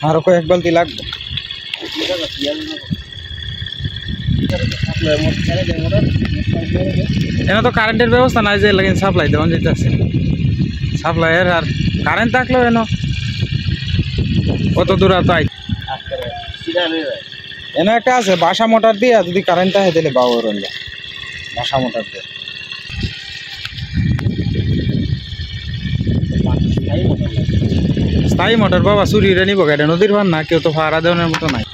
আর কয়েক বালতি লাগবে এনে তো কারেন্টের ব্যবস্থা নাই যে লাগিন সাপ্লাই দেওয়া যেতেছে সাপ্লাইয়ের আর কারেন্ট থাকলেও এনো কত দূর তাই এনে একটা আছে বাসা মোটর দিয়ে যদি কারেন্টটা হয়ে দিলে বাবু রইল বাসা মোটর দিয়ে স্থায়ী মোটর বাবা চুরিরে নিব কেটে নদীর ভার না কেউ তো ভাড়া দেওয়ার মতো নাই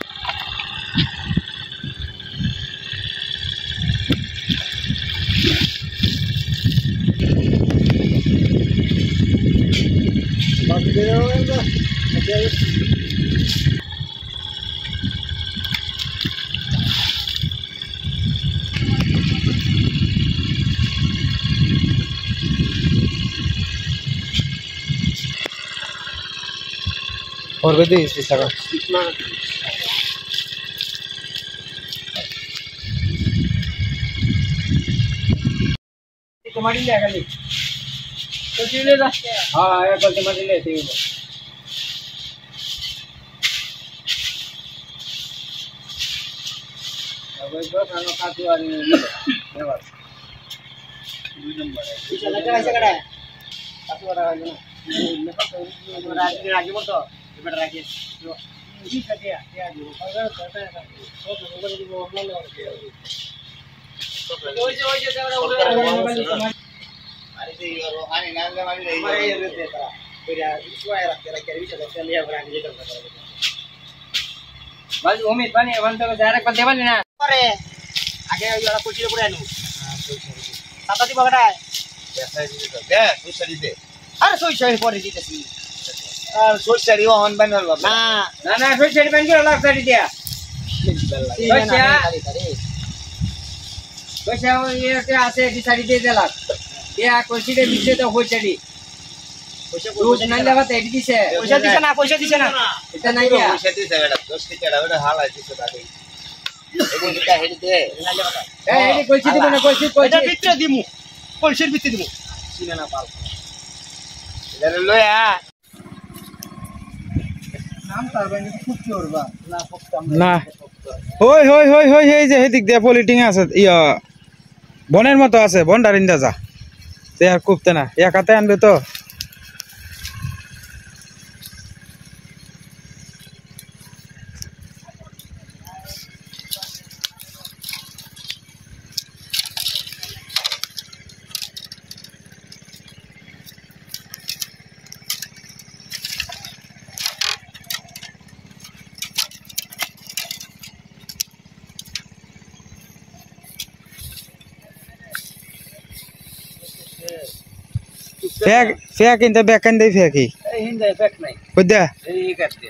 और भी इस तरह टमाटी ले खाली तो ले जा हां एक बार टमाटी ले थे अब दो खाना खाते वाले ले बस 2 नंबर है चला कैसे करा है खाते वाला है ना आगे बोल तो बेटा राखिए ठीक है क्या जो अगर करता है तो ऊपर की वो हमला लगा के ओए अरे ये रोहानी नाम ले मारी रही है ये देता फिर यार इसको आया रख के विषय चल लिया बना के करता बस उम्मीद बनी वन तो डायरेक्ट बंदे बनी ना अरे आगे वाला कुछ पूरा नु हां साता दी बगड़ा है कैसा जी तो बे कुछ सही दे अरे सोई सही पड़ी दी थी আর সোই সারি ওহন বানাল না না না সোই সারি বান গেল লাখ সারি দিয়া পয়সা এতে আছে দি সারি দিয়ে দিলাক ইয়া কইছিতে দিতে তো হই সারি পয়সা নাই লাগাতে এডি দিছে পয়সা দিছে না এটা নাই দিয়া পয়সা দিছে বেটা 10 টাকা বেটা হালাই দিছে দাদি এগুন দিটা হেডি দে না লাগাতা এই এডি কইছি দিব না কইছি এটা ভিতরে দিমু পয়সার ভিতরে দিমু সিনা না পাল এটা লয়া না হই হই হই হই এই যে হেদিক দিয়া পলিটিং আছে ইয়া বনের মতো আছে বন ডারিন্দা যা তে আর কুপতে না একাতে আনবে তো फेक इंत बेकन दे फेकी हिंदे फेक नहीं खुदा ये करते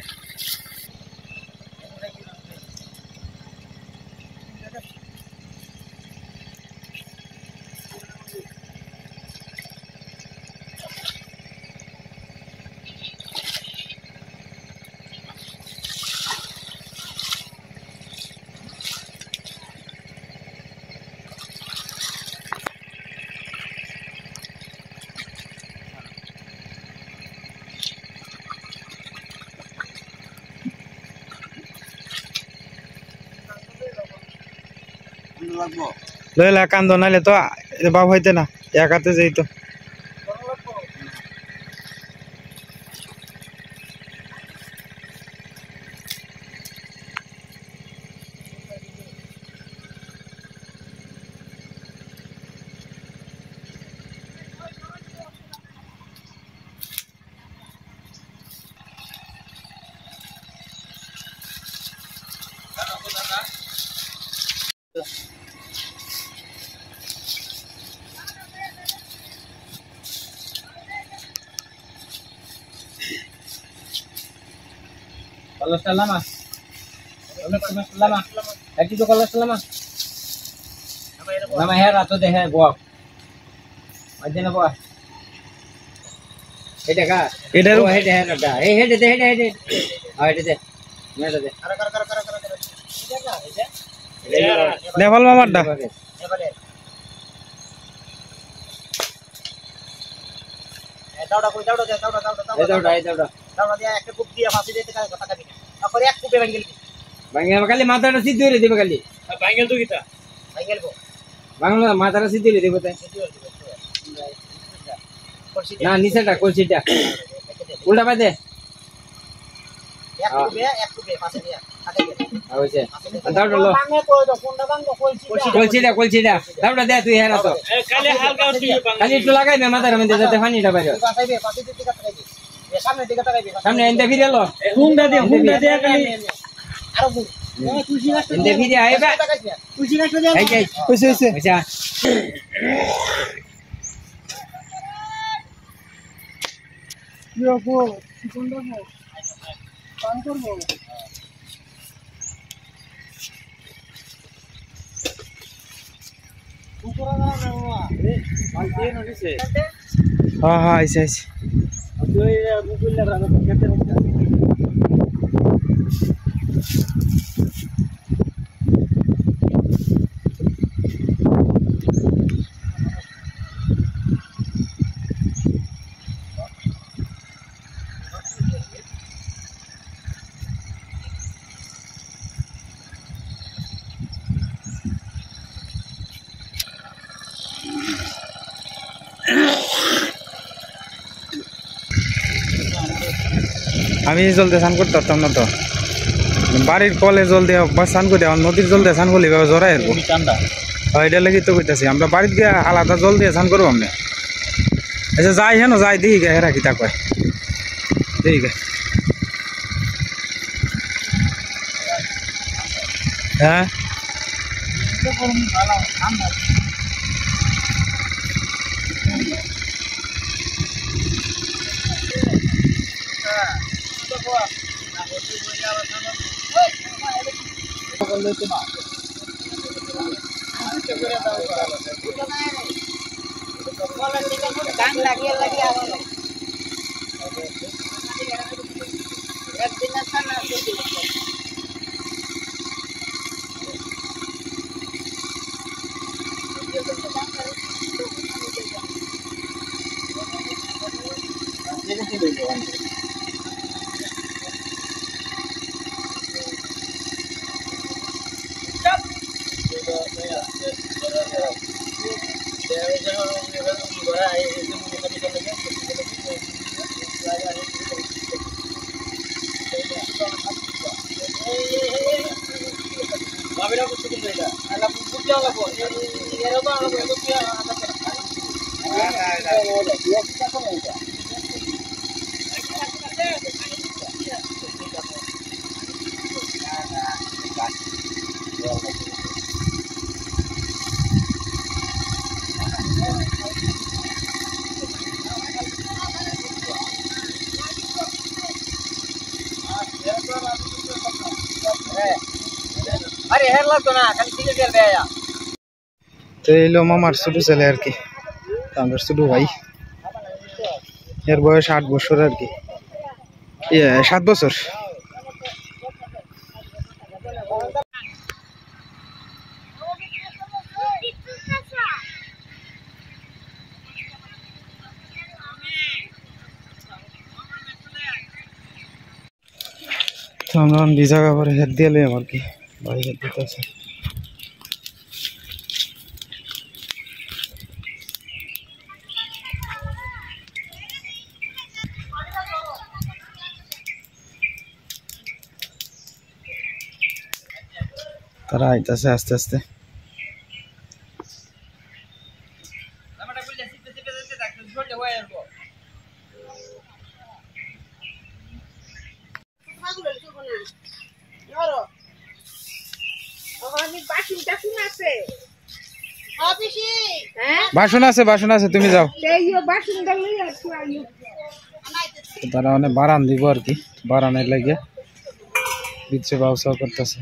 লইলা কান্দো নাইলে তো বাপ হইতে না একাতে যাই তো Kalau selama, selama, lagi tu kalau selama, nama her atau deh buat, aja na buat, ini kah? Ini ru, ini ada, ini deh, ah ini deh, ini deh, level mama dah, দাওড়া কই দাওড়া দাওড়া দিয়া একটা coop দিয়া ফাঁসি দিতে কথা কাটি তারপরে এক কুপে ভাঙ্গেল খালি মাথাটা সিদ্ধ হয়ে দিবে খালি ভাঙ্গেল তো কিটা ভাঙ্গেল গো বাংলা মাথাটা সিদ্ধ হয়ে দিবে তাই না নিচেটা কলসিটা উল্টা পাই দে এক কুপে ফাঁসি দিয়া কাটে দে হইছে দাওড়া লো কলসিটা দাওড়া দে তুই হেরা তো খালি হালকা খালি একটু লাগাই মে মাথার মধ্যে যাতে পানিটা বাইরে সামনে এন্ডে ফিরে লো হুমটা দে খালি আরো গুণ এন্ডে ফিরে আইবা তুলসী গাছ দে হইছে আচ্ছা ইয়োকো চিকন দাও পান করব উপরা না বাবা রে আইছে নডিছে হ্যাঁ আইছে ওই গুগল লাগা কেটে রাখা আমি জল দিয়ে স্নান করতে পারতাম না তো বাড়ির কলে জল দিয়ে স্নান করে নদীর জল দিয়ে স্নান করলে জড়াই আসবো এটা লেগে তো কইতাছি আমরা বাড়িতে গিয়ে আলাদা জল দিয়ে স্নান করবো আমি আচ্ছা যাই হেন যাই দিই গে হেরা কি তা কয় দিই গে হ্যাঁ अरे हेर लगतो ना खाली टिके कर दे या তো এলো মামার ছোট ছেলে আর কি আমার ছোট ভাই এর বয়স 8 বছর আর কি 7 বছর তো আমরা ভিজা কাপড়ে হেড দিয়ে এলাম আর কি ভাই হেড দিতেছে তারা আইতাছে আস্তে আস্তে আমরা বললে সিপে সিপে যেতে থাকতে ঝোলে হয়ে আসবো বাসন আছে তুমি যাও তারা অনেক বারান দিব আর কি বারানের লাগে দিচ্ছে ব্যবসা করতেছে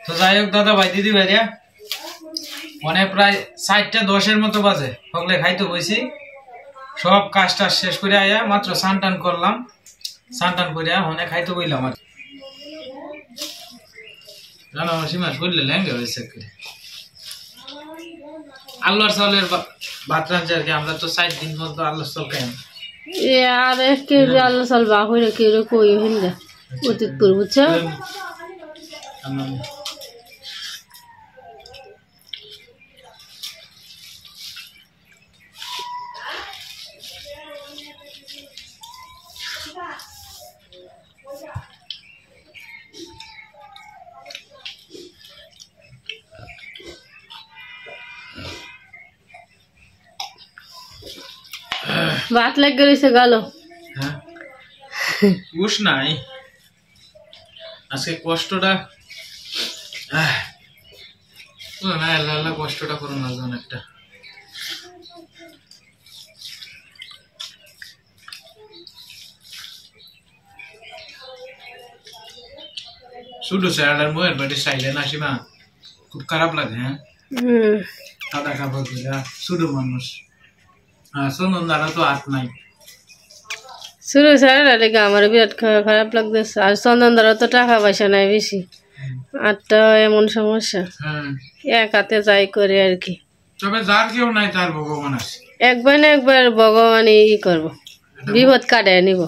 তো যাই হোক দাদা ভাই দিদি ভাইরা মানে প্রায় 4:10 মতো বাজে হগলে খাইতে বইছি সব কাজটা শেষ করে আয়া মাত্র স্নান করলাম স্নান করে হনে খাইতে বইলাম আর রান্না সীমা করলে ল্যাঙ্গে হয়েছে আল্লাহর চাউলের ভাত রাঁধছে আর কি আমরা তো 4 দিন মতো আল্লাহর চাউল খাই আর কে আল্লাহ চাল বা হইরা কে রে কই হইলা অতীত করে বুঝছো ভাত লেগে রয়েছে গেল হ্যাঁ উস নাই আজকে কষ্টটা না আল্লাহ কষ্টটা করো না অনেকটা শুধু স্যালাডের মুয়ের বাড়ি চাইলে না সীমা খুব খারাপ লাগে হ্যাঁ সাদা কাপড় দিলা শুধু মানুষ সুন্দর দ্বারা তো হাত নাই শুরু স্যার লেগে আমার বিরাট খারাপ লাগতেছে আর চন্দন দ্বারা তো টাকা পয়সা নাই বেশি আরটা এমন সমস্যা এক হাতে যাই করে আর কি তবে যার কেউ নাই তার ভগবান আছে একবার না একবার ভগবান ই করবো বিপদ কাটায় নিব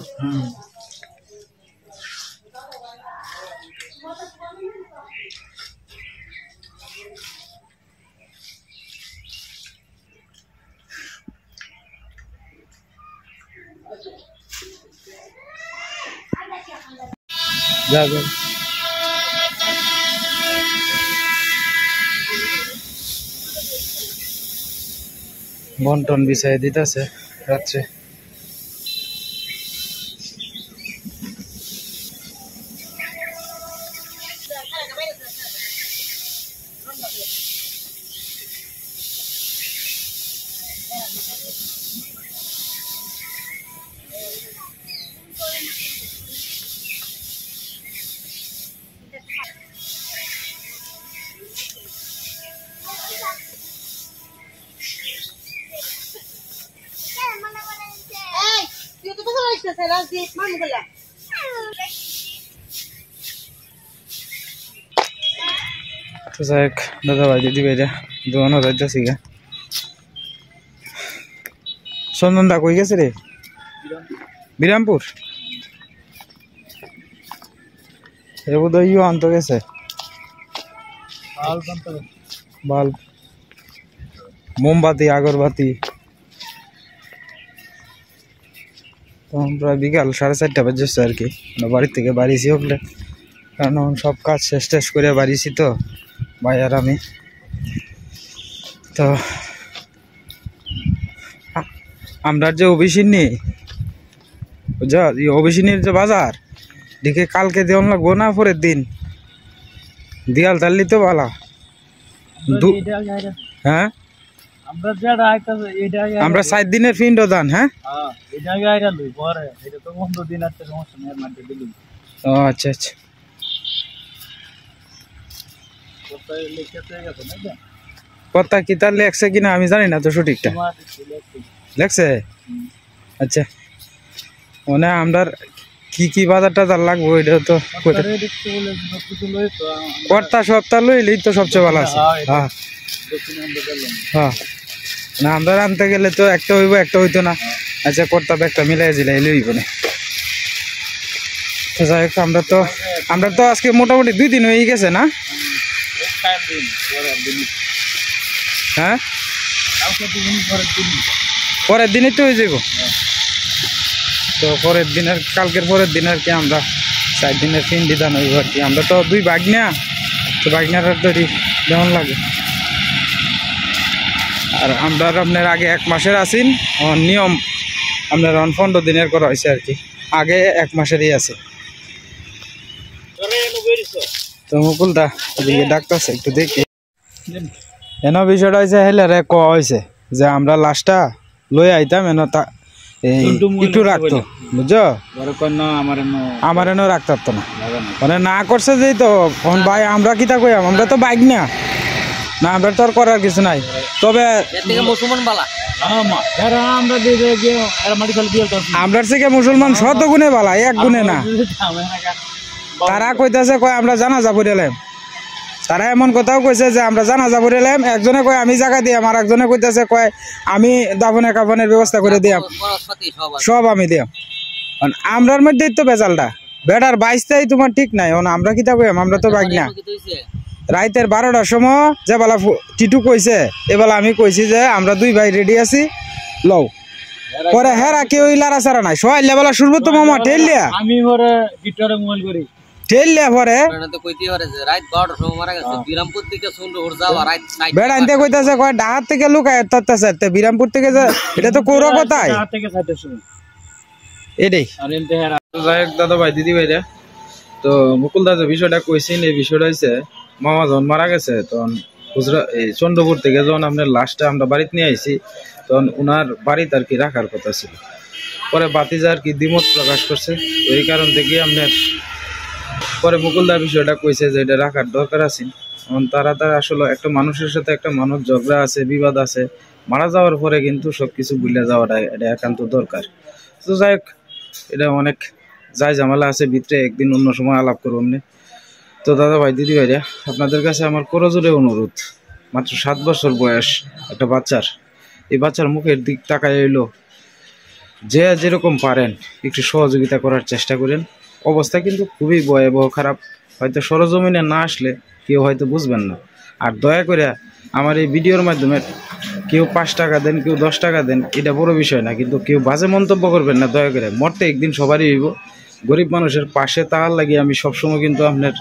যাবে বন্টন বিছাই দিতেছে রাত্রে तो साहब दादा भाई दीदी भाई दोनों रहते सीगा चंदन दा कोई कैसे रे बिरामपुर ये वो दो यू आंतो कैसे बाल्ब मोमबाती अगरबाती तो আমরা বিকাল 4:30 বাজে আর কি বাড়ি থেকে বাড়িছি হলে কারণ সব কাজ শেষ করে বাড়িছি তো ভাই আর আমি তো আমরা যে অভিশিনী বুঝা এই অভিশিনীর যে বাজার দেখে কালকে দেওয়ান লাগবো না পরের দিন দিয়াল তাল্লি তো ভালো হ্যাঁ আমরা 7 দিনের পিণ্ড দান হ্যাঁ ও আচ্ছা আচ্ছা কথা কি তার লেখছে কিনা আমি জানি না তো সঠিকটা লেখছে আচ্ছা মানে আমরা কি কি বাজারটা তার লাগবো এটা তো কর্তা সপ্তাহ লইলেই তো সবচেয়ে ভালো আছে হ্যাঁ হ্যাঁ না আমরা আনতে গেলে তো একটা হইব একটা হইতো না আচ্ছা কর্তা একটা মিলাই দিলে এলে হইব না তো যাই হোক আমরা তো আজকে মোটামুটি 2 দিন হয়ে গেছে না হ্যাঁ পরের দিনই তো হয়ে যাব তো পরের দিনের কালকের পরের দিন আর কি আমরা 4 দিনের পিন্ডি দান হইব আর কি আমরা তো 2 ভাগনা তো ভাগনার তৈরি যেমন লাগে আর আমরা আপনার আগে 1 মাসের আছেন, নিয়ম আপনার 15 দিনের করা হয়েছে আর কি, আগে 1 মাসেরই আছে। তো মুকুল দা এদিকে ডাক্তারছে একটু দেখি এন বিষয়টা হয়েছে হেলারে ক হয়েছে যে আমরা লাশটা লই আইতাম এন একটু রাখতো, বুঝছো, আমার এনে রাখতে পারতো না, মানে না করছে যেই তো ভাই আমরা কিতা কইয়াম, আমরা তো বাইক না না, আমরা তো আর করার কিছু নাই। তবে আমরা থেকে মুসলমান শত গুণে বালা, 1 গুণে না। তারা কইতাছে কয় আমরা জানাজা পড়িলাম, তারা এমন কথাও কইছে যে আমরা জানাজা পড়িলাম, একজনে কয় আমি জায়গা দিয়াম, আর একজনে কইতাছে কয় আমি দাফনে কাফনের ব্যবস্থা করে দিয়াম, সব আমি দিয়াম। আমরার মধ্যেই তো বেজালটা, বেটার 22টাই তোমার ঠিক নাই। আমরা কিতা কইয়াম, আমরা তো বাইক না। রাইতের 12টার সময় যে বেলা টিটু কইছে, এবেলা আমি কইছি যে আমরা 2 ভাই রেডি আছি, লও। পরে হেরা কেউ লারা সারা নাই, সহাইলে বেলা সুরবত মামা ঠেললিয়া আমি পরে ভিতরে মোবাইল করি ঠেললিয়া পরে বেড়া আনতে কইতাছে কয় ডাহাত থেকে লুকায় তত্তাছে, বিরামপুর থেকে এটা তো কোরো কথাই এটাই। দাদা ভাই দিদি ভাইরা, তো মুকুল দাদা বিষয়টা কইছেন, এই বিষয়টা হচ্ছে মামা যখন মারা গেছে তখন গুজরাট এই চন্দ্রপুর থেকে যখন আপনার লাশটা আমরা বাড়িতে নিয়ে আইছি, তখন ওনার বাড়িতে আর কি রাখার কথা ছিল। পরে বাতিজা আর কি দ্বিমত প্রকাশ করছে, তো এই কারণ থেকে আপনার পরে মুকুলদা বিষয়টা কইছে যে এটা রাখার দরকার আছে। এখন তারা আসলে একটা মানুষের সাথে একটা মানুষ ঝগড়া আছে, বিবাদ আছে, মারা যাওয়ার পরে কিন্তু সবকিছু ভুলে যাওয়াটা এটা একান্ত দরকার। তো যাই হোক, এটা অনেক যাই ঝামেলা আছে ভিতরে, একদিন অন্য সময় আলাপ করবো এমনি। তো দাদা ভাই দিদি ভাইরা, আপনাদের কাছে আমার করজোরে অনুরোধ, মাত্র 7 বছর বয়স একটা বাচ্চার, এই বাচ্চার মুখের দিক তাকায় এলো, যে যেরকম পারেন একটু সহযোগিতা করার চেষ্টা করেন। অবস্থা কিন্তু খুবই ভয়াবহ খারাপ, হয়তো সরজমিনে না আসলে কেউ হয়তো বুঝবেন না। আর দয়া করে আমার এই ভিডিওর মাধ্যমে কেউ 5 টাকা দেন, কেউ 10 টাকা দেন, এটা বড় বিষয় না, কিন্তু কেউ বাজে মন্তব্য করবেন না দয়া করে। মরতে একদিন সবারই হইব, গরিব মানুষের পাশে তাহার লাগে আমি সবসময় কিন্তু আপনার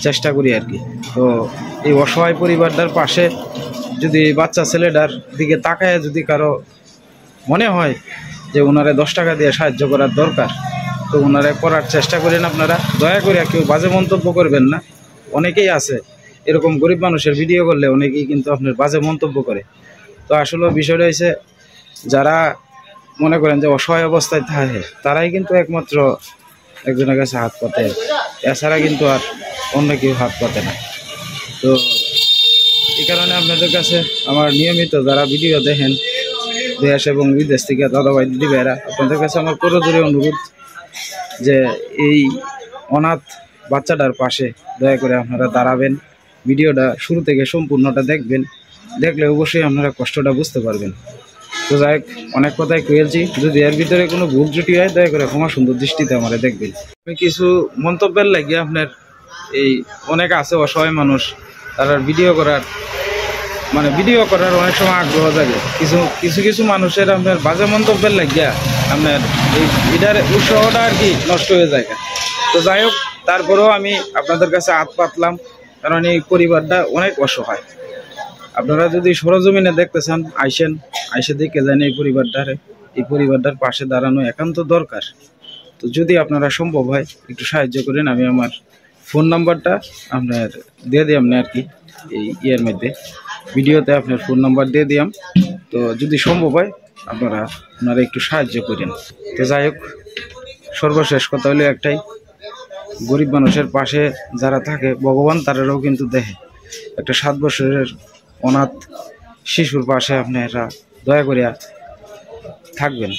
চেষ্টা করি আর কি। তো এই অসহায় পরিবারটার পাশে যদি বাচ্চা ছেলেটার দিকে তাকায় যদি কারো মনে হয় যে ওনারে 10 টাকা দিয়ে সাহায্য করার দরকার, তো ওনারা করার চেষ্টা করেন। আপনারা দয়া করে কেউ বাজে মন্তব্য করবেন না। অনেকেই আছে এরকম গরিব মানুষের ভিডিও করলে অনেকেই কিন্তু আপনার বাজে মন্তব্য করে। তো আসলে বিষয়টা হচ্ছে যারা মনে করেন যে অসহায় অবস্থায় থাকে, তারাই কিন্তু একমাত্র একজনের কাছে হাত পাতে, এছাড়া কিন্তু আর অন্য কেউ হাত পাতে না। তো এই কারণে আপনাদের কাছে আমার নিয়মিত যারা ভিডিও দেখেন দেশ এবং বিদেশ থেকে দাদাভাই দিদি ভাইরা, আপনাদের কাছে আমার করজোরে অনুরোধ যে এই অনাথ বাচ্চাটার পাশে দয়া করে আপনারা দাঁড়াবেন, ভিডিওটা শুরু থেকে সম্পূর্ণটা দেখবেন, দেখলে অবশ্যই আপনারা কষ্টটা বুঝতে পারবেন। তো যাই হোক, অনেক কথাই কয়েছি, যদি এর ভিতরে কোনো ভুল ত্রুটি হয় দয়া করে ক্ষমা সুন্দর দৃষ্টিতে আমরা দেখবেন। আমি কিছু মন্তব্যের লাগিয়ে আপনার এই অনেক আছে অসহায় মানুষ, তারা ভিডিও করার অনেক সময় আগ্রহ জাগে, কিছু মানুষের আপনার বাজে মন্তব্যের লাগিয়া আপনার এটার উৎসাহটা আর কি নষ্ট হয়ে যায়। তো যাই হোক, তারপরেও আমি আপনাদের কাছে হাত পাতলাম, কারণ এই পরিবারটা অনেক অসহায়। আপনারা যদি সরজমিনে দেখতে চান, আইসে দেখে যান এই পরিবারটার পাশে দাঁড়ানো একান্ত দরকার। তো যদি আপনারা সম্ভব হয় একটু সাহায্য করেন। আমি আমার ফোন নাম্বারটা আপনার দিয়ে দিই আপনি আর কি এই ইয়ের মধ্যে ভিডিওতে আপনার ফোন নাম্বার দিয়ে দিলাম। তো যদি সম্ভব হয় আপনারা একটু সাহায্য করেন। তো যাই হোক, সর্বশেষ কথা হলো একটাই, গরিব মানুষের পাশে যারা থাকে ভগবান তারাও কিন্তু দেখে। একটা 7 বছরের অনাথ শিশুর পাশে আপনারা দয়া করে থাকবেন।